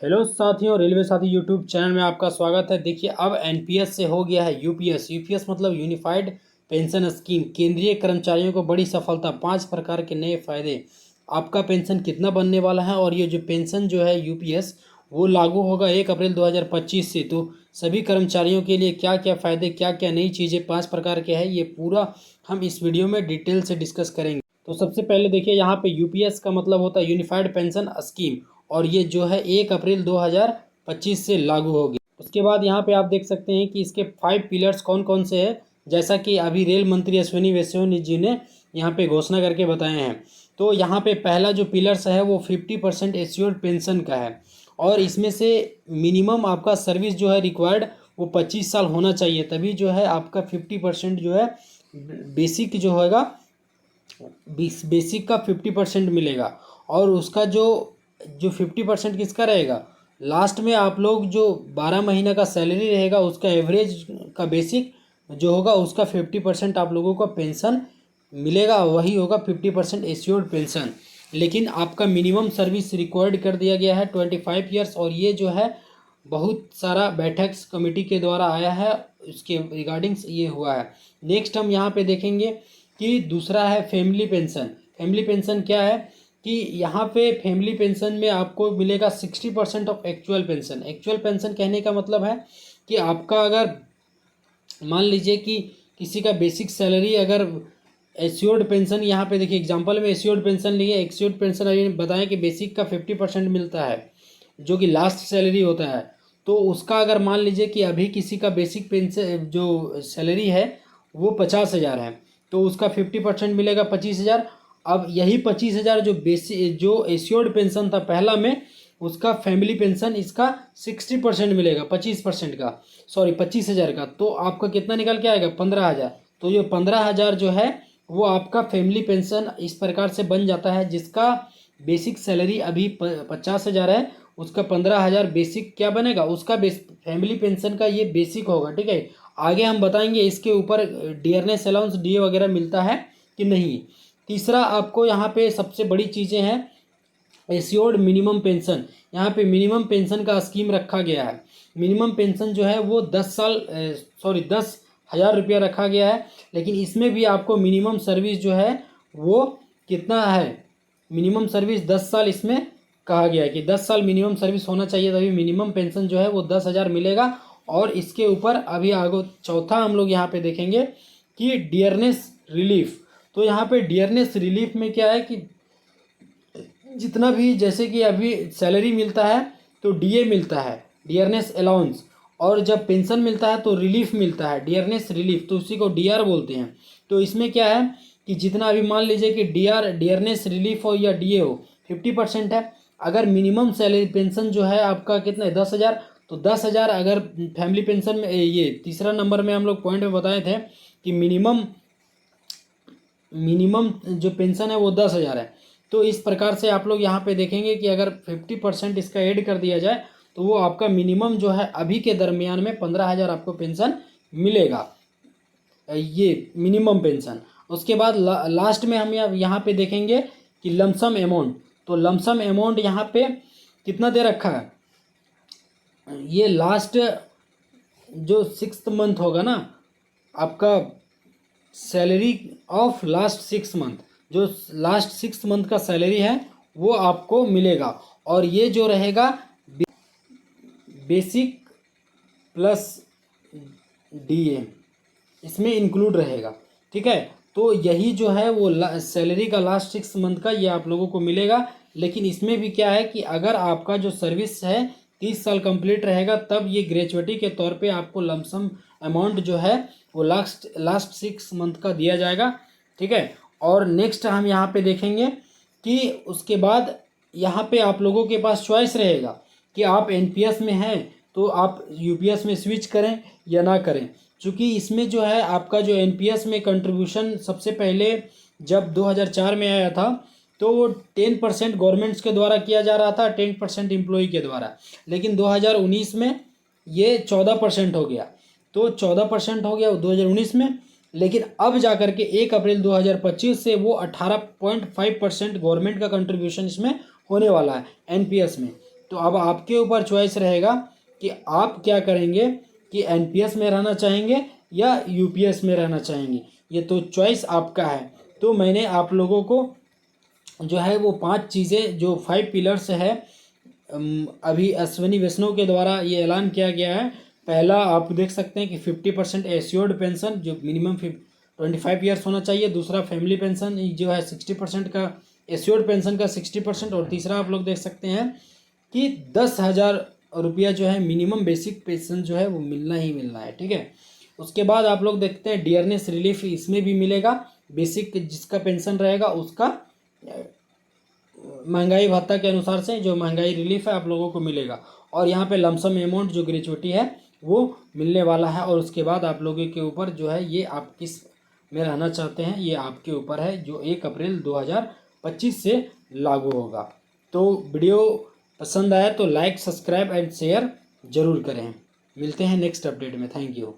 Hello साथियों, railway साथी YouTube channel में आपका स्वागत है। देखिए, अब एनपीएस से हो गया है यूपीएस। यूपीएस मतलब यूनिफाइड पेंशन स्कीम। केंद्रीय कर्मचारियों को बड़ी सफलता, 5 प्रकार के नए फायदे। आपका पेंशन कितना बनने वाला है और ये जो पेंशन जो है यूपीएस वो लागू होगा 1 अप्रैल 2025 से। तो सभी कर्मचारियों के लिए क्या क्या फ़ायदे, क्या क्या नई चीज़ें 5 प्रकार के हैं, ये पूरा हम इस वीडियो में डिटेल से डिस्कस करेंगे। तो सबसे पहले देखिए, यहाँ पे यूपीएस का मतलब होता है यूनिफाइड पेंशन स्कीम, और ये जो है 1 अप्रैल 2025 से लागू होगी। उसके बाद यहाँ पे आप देख सकते हैं कि इसके 5 पिलर्स कौन कौन से हैं, जैसा कि अभी रेल मंत्री अश्विनी वैष्णव जी ने यहाँ पे घोषणा करके बताए हैं। तो यहाँ पे पहला जो पिलर्स है वो 50% एश्योर्ड पेंशन का है, और इसमें से मिनिमम आपका सर्विस जो है रिक्वायर्ड वो 25 साल होना चाहिए, तभी जो है आपका 50% जो है बेसिक जो होगा, बेसिक का 50% मिलेगा। और उसका जो जो 50% किसका रहेगा, लास्ट में आप लोग जो 12 महीने का सैलरी रहेगा उसका एवरेज का बेसिक जो होगा उसका 50% आप लोगों का पेंशन मिलेगा, वही होगा 50% एश्योर्ड पेंशन। लेकिन आपका मिनिमम सर्विस रिक्वायर्ड कर दिया गया है 25 ईयर्स, और ये जो है बहुत सारा बैठक कमेटी के द्वारा आया है, उसके रिगार्डिंग्स ये हुआ है। नेक्स्ट हम यहाँ पे देखेंगे कि दूसरा है फैमिली पेंशन। फैमिली पेंशन क्या है कि यहाँ पे फैमिली पेंशन में आपको मिलेगा 60% of actual pension. Actual pension कहने का मतलब है कि आपका अगर मान लीजिए कि किसी का बेसिक सैलरी अगर एश्योर्ड पेंशन, यहाँ पे देखिए एग्जांपल में एश्योर्ड पेंशन लिए। एश्योर्ड पेंशन अभी बताएं कि बेसिक का 50% मिलता है जो कि लास्ट सैलरी होता है। तो उसका अगर मान लीजिए कि अभी किसी का बेसिक पेंशन जो सैलरी है वो 50,000 है, तो उसका 50% मिलेगा 25,000। अब यही 25,000 जो बेसिक जो एश्योर्ड पेंशन था पहला में, उसका फैमिली पेंशन इसका 60% मिलेगा, 25% का, सॉरी 25,000 का। तो आपका कितना निकल के आएगा, 15,000। तो ये 15,000 जो है वो आपका फैमिली पेंशन इस प्रकार से बन जाता है, जिसका बेसिक सैलरी अभी 50,000 है, उसका 15,000 बेसिक क्या बनेगा, उसका फैमिली पेंशन का ये बेसिक होगा। ठीक है, आगे हम बताएंगे इसके ऊपर डियरनेस अलाउंस डीए वगैरह मिलता है कि नहीं। तीसरा आपको यहाँ पे सबसे बड़ी चीज़ें हैं एश्योर्ड मिनिमम पेंशन। यहाँ पे मिनिमम पेंशन का स्कीम रखा गया है। मिनिमम पेंशन जो है वो 10,000 रुपया रखा गया है, लेकिन इसमें भी आपको मिनिमम सर्विस जो है वो कितना है, मिनिमम सर्विस 10 साल इसमें कहा गया है कि 10 साल मिनिमम सर्विस होना चाहिए, तभी मिनिमम पेंशन जो है वो 10,000 मिलेगा। और इसके ऊपर अभी आगे चौथा हम लोग यहाँ पे देखेंगे कि डियरनेस रिलीफ। तो यहाँ पे डियरनेस रिलीफ में क्या है कि जितना भी जैसे कि अभी सैलरी मिलता है तो डीए मिलता है, डियरनेस अलाउंस, और जब पेंशन मिलता है तो रिलीफ मिलता है, डियरनेस रिलीफ, तो उसी को डीआर बोलते हैं। तो इसमें क्या है कि जितना अभी मान लीजिए कि डियरनेस रिलीफ हो या डीए हो 50% है। अगर मिनिमम सैलरी पेंशन जो है आपका कितना है, 10,000, तो 10,000 अगर फैमिली पेंशन में, ये तीसरा नंबर में हम लोग पॉइंट में बताए थे कि मिनिमम मिनिमम जो पेंशन है वो 10,000 है। तो इस प्रकार से आप लोग यहाँ पे देखेंगे कि अगर 50% इसका ऐड कर दिया जाए तो वो आपका मिनिमम जो है अभी के दरमियान में 15,000 आपको पेंशन मिलेगा, ये मिनिमम पेंशन। उसके बाद लास्ट में हम यहाँ पे देखेंगे कि लमसम अमाउंट। तो लमसम अमाउंट यहाँ पे कितना दे रखा है, ये लास्ट जो 6th मंथ होगा ना आपका, सैलरी ऑफ लास्ट 6 मंथ, जो लास्ट 6 मंथ का सैलरी है वो आपको मिलेगा। और ये जो रहेगा बेसिक प्लस डीए इसमें इंक्लूड रहेगा। ठीक है, तो यही जो है वो सैलरी का लास्ट 6 मंथ का ये आप लोगों को मिलेगा। लेकिन इसमें भी क्या है कि अगर आपका जो सर्विस है 30 साल कंप्लीट रहेगा, तब ये ग्रेचुइटी के तौर पे आपको लमसम अमाउंट जो है वो लास्ट 6 मंथ का दिया जाएगा। ठीक है, और नेक्स्ट हम यहाँ पे देखेंगे कि उसके बाद यहाँ पे आप लोगों के पास चॉइस रहेगा कि आप एनपीएस में हैं तो आप यूपीएस में स्विच करें या ना करें। चूँकि इसमें जो है आपका जो एनपीएस में कंट्रीब्यूशन सबसे पहले जब 2004 में आया था तो वो 10% गवर्नमेंट्स के द्वारा किया जा रहा था, 10% एम्प्लॉय के द्वारा। लेकिन 2019 में ये 14% हो गया, तो 14% हो गया 2019 में। लेकिन अब जा कर के 1 अप्रैल 2025 से वो 18.5% गवर्नमेंट का कंट्रीब्यूशन इसमें होने वाला है एनपीएस में। तो अब आपके ऊपर चॉइस रहेगा कि आप क्या करेंगे, कि एनपीएस में रहना चाहेंगे या यूपीएस में रहना चाहेंगे, ये तो चॉइस आपका है। तो मैंने आप लोगों को जो है वो 5 चीज़ें, जो 5 पिलर्स है, अभी अश्विनी वैष्णव के द्वारा ये ऐलान किया गया है। पहला आप देख सकते हैं कि 50% एश्योर्ड पेंशन जो मिनिमम 25 ईयर्स होना चाहिए। दूसरा फैमिली पेंशन जो है 60% का, एश्योर्ड पेंशन का 60%। और तीसरा आप लोग देख सकते हैं कि 10,000 रुपया जो है मिनिमम बेसिक पेंशन जो है वो मिलना ही मिलना है, ठीक है। उसके बाद आप लोग देखते हैं डियरनेस रिलीफ, इसमें भी मिलेगा। बेसिक जिसका पेंशन रहेगा उसका महंगाई भत्ता के अनुसार से जो महंगाई रिलीफ है आप लोगों को मिलेगा। और यहाँ पे लमसम अमाउंट जो ग्रेचुइटी है वो मिलने वाला है। और उसके बाद आप लोगों के ऊपर जो है, ये आप किस में रहना चाहते हैं ये आपके ऊपर है, जो 1 अप्रैल 2025 से लागू होगा। तो वीडियो पसंद आया तो लाइक, सब्सक्राइब एंड शेयर ज़रूर करें। मिलते हैं नेक्स्ट अपडेट में। Thank you.